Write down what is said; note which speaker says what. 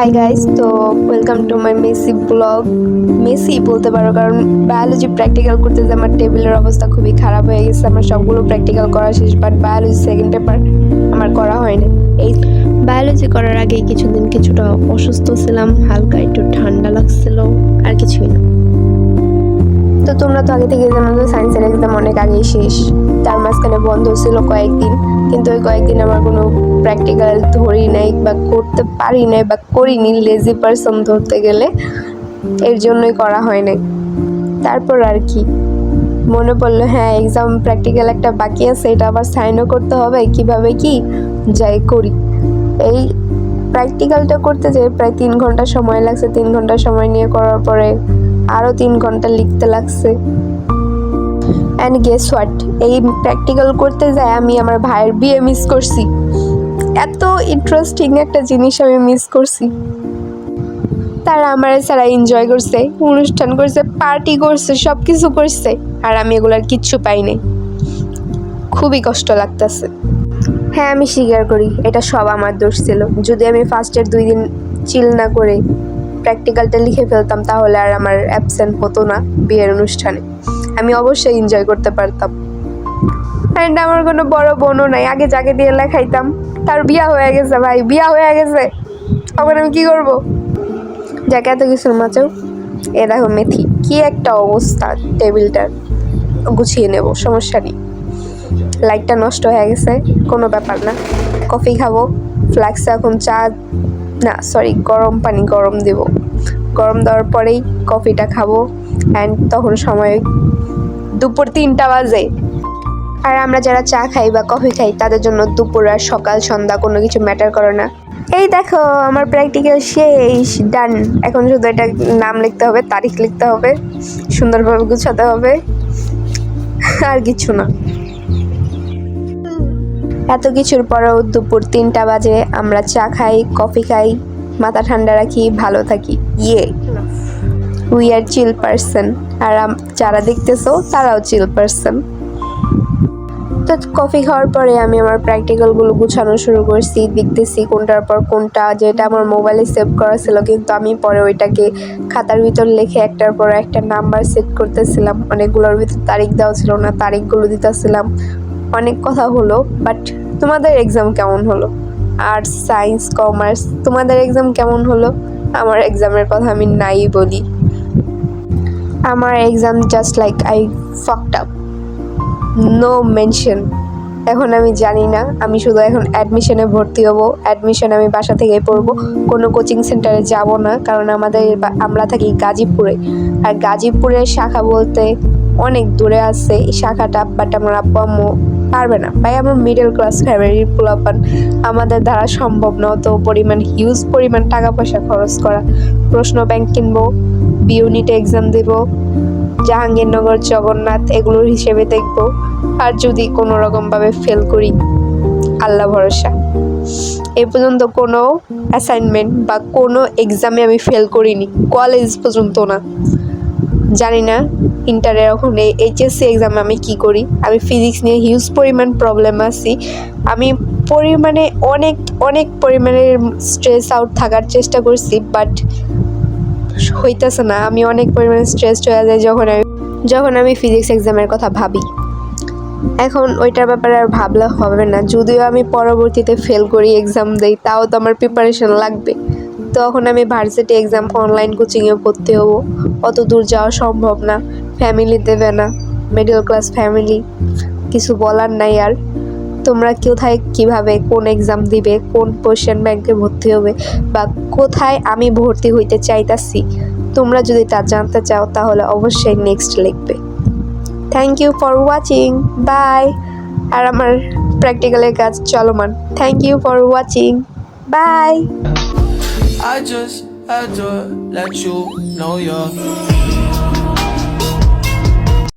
Speaker 1: Hi guys, তো welcome to my Messi blog. Messi বলতে পারো, কারণ বায়োলজি প্র্যাকটিক্যাল করতে যে আমার টেবিলের অবস্থা খুবই খারাপ হয়ে গেছে। আমার সবগুলো প্র্যাকটিক্যাল করা শেষ, বাট বায়োলজি সেকেন্ড পেপার আমার করা হয়নি। এই বায়োলজি করার আগে কিছুটা অসুস্থ ছিলাম, হালকা একটু ঠান্ডা লাগছিল, আর কিছুই না। তো তোমরা তো আগে থেকে জানো যে সায়েন্সের এক্সাম অনেক আগেই শেষ, তার মাঝখানে বন্ধ ছিল কয়েকদিন, কিন্তু ওই কয়েকদিন আমার কোনো প্র্যাকটিক্যাল ধরি নাই বা করতে পারি নাই বা করিনি, লেজি পারসন ধরতে গেলে, এর জন্যই করা হয় নাই। তারপর আর কি মনে পড়লো, হ্যাঁ এক্সাম প্র্যাকটিক্যাল একটা বাকি আছে, এটা আবার সাইনও করতে হবে, কিভাবে কি যাই করি। এই প্র্যাকটিক্যালটা করতে যেয়ে প্রায় 3 ঘন্টা সময় লাগছে। 3 ঘন্টা সময় নিয়ে করার পরে আরও 3 ঘন্টা লিখতে লাগছে। অ্যান্ড গেস হোয়াট, এই প্র্যাকটিক্যাল করতে যায় আমি আমার ভাইয়ের বিয়ে মিস করছি। এত ইন্টারেস্টিং একটা জিনিস আমি মিস করছি। তারা আমার ছাড়া এনজয় করছে, অনুষ্ঠান করছে, পার্টি করছে, সব কিছু করছে, আর আমি এগুলার কিচ্ছু পাই নাই। খুবই কষ্ট লাগতেছে। হ্যাঁ, আমি স্বীকার করি এটা সব আমার দোষ ছিল। যদি আমি ফার্স্টের 2 দিন চিল না করে প্র্যাকটিক্যালটা লিখে ফেলতাম, তাহলে আর আমার অ্যাবসেন্ট হতো না বিয়ের অনুষ্ঠানে। আমি অবশ্যই এনজয় করতে পারতাম। অ্যান্ড আমার কোনো বড় বোনও নাই, আগে যাকে দিয়ে লেখাইতাম তার বিয়া হয়ে গেছে। ভাই বিয়া হয়ে গেছে, তখন আমি কী করবো? যাকে এত কিছুর মাঝেও এ দেখো মেথি, কি একটা অবস্থা টেবিলটার। গুছিয়ে নেব, সমস্যা নেই। লাইটটা নষ্ট হয়ে গেছে, কোনো ব্যাপার না। কফি খাবো, ফ্লাক্সে এখন চা না সরি গরম পানি গরম দেব। গরম দেওয়ার পরেই কফিটা খাবো। অ্যান্ড তখন সময় দুপুর 3টা বাজে। আর আমরা যারা চা খাই বা কফি খাই, তাদের জন্য দুপুর আর সকাল সন্ধ্যা কোনো কিছু ম্যাটার করে না। এই দেখো আমার প্র্যাকটিক্যাল শেষ, ডান। এখন শুধু এটা নাম লিখতে হবে, তারিখ লিখতে হবে, সুন্দরভাবে গুছাতে হবে, আর কিছু না। এত কিছুর পরেও দুপুর 3টা বাজে, আমরা চা খাই, কফি খাই, মাথা ঠান্ডা রাখি, ভালো থাকি। We are chill person. আর যারা দেখতেছো তারাও চিল পারসন। তো কফি খাওয়ার পরে আমি আমার প্র্যাকটিক্যালগুলো গুছানো শুরু করছি, দেখতেছি কোনটার পর কোনটা। যেটা আমার মোবাইলে সেভ করা ছিল, কিন্তু আমি পরে ওইটাকে খাতার ভিতর লিখে একটার পর একটা নাম্বার সেট করতেছিলাম। অনেকগুলোর ভিতর তারিখ দেওয়া ছিল না, তারিখগুলো দিতেছিলাম। অনেক কথা হলো। বাট তোমাদের এক্সাম কেমন হলো? আর্টস, সায়েন্স, কমার্স, তোমাদের এক্সাম কেমন হলো? আমার এক্সামের কথা আমি নাই বলি। আমার exam just like I fucked up, no mention. এখন আমি জানি না, আমি শুধু এখন অ্যাডমিশনে ভর্তি হব। অ্যাডমিশন আমি বাসা থেকেই পড়ব, কোনো কোচিং সেন্টারে যাব না, কারণ আমরা থাকি গাজীপুরে। আর গাজীপুরের শাখা বলতে অনেক দূরে আছে এই শাখাটা, বাট আমার আব্বু আম্মু পারবে না। ভাই আমার মিডল ক্লাস ফ্যামিলির পোলাপান, আমাদের দ্বারা সম্ভব না অত পরিমাণ হিউজ পরিমাণ টাকা পয়সা খরচ করা। প্রশ্ন ব্যাংক কিনবো, বি ইউনিটে এক্সাম দেবো, জাহাঙ্গীরনগর, জগন্নাথ এগুলোর হিসেবে দেখব। আর যদি কোনো রকমভাবে ফেল করি, আল্লাহ ভরসা। এই পর্যন্ত কোনো অ্যাসাইনমেন্ট বা কোনো এক্সামে আমি ফেল করিনি, কলেজ পর্যন্ত না। জানি না ইন্টারের এখন এইচএসসি এক্সামে আমি কি করি। আমি ফিজিক্স নিয়ে হিউজ পরিমাণ প্রবলেম আছি। আমি অনেক পরিমাণে স্ট্রেস আউট থাকার চেষ্টা করছি, বাট হইতেছে না। আমি অনেক পরিমাণে স্ট্রেসড হয়ে যাই যখন আমি ফিজিক্স এক্সামের কথা ভাবি। এখন ওইটার ব্যাপারে আর ভাবলে হবে না। যদিও আমি পরবর্তীতে ফেল করি, এক্সাম দেই, তাও তো আমার প্রিপারেশন লাগবে। তখন আমি ভার্সিটি এক্সাম অনলাইন কোচিংয়ে ভর্তি হবো। অত দূর যাওয়া সম্ভব না, ফ্যামিলি দেবে না, মিডল ক্লাস ফ্যামিলি, কিছু বলার নাই। আর তোমরা কোথায় কিভাবে কোন এক্সাম দিবে, কোন কোশ্চেন ব্যাংকে ভর্তি হবে, বা কোথায় আমি ভর্তি হইতে চাইতাছি, তোমরা যদি তা জানতে চাও তাহলে অবশ্যই নেক্সট লিখবে। Thank you for watching, bye. আর আমার প্র্যাকটিক্যালের কাজ চলমান। Thank you for watching, bye.
Speaker 2: I just had to let you know you're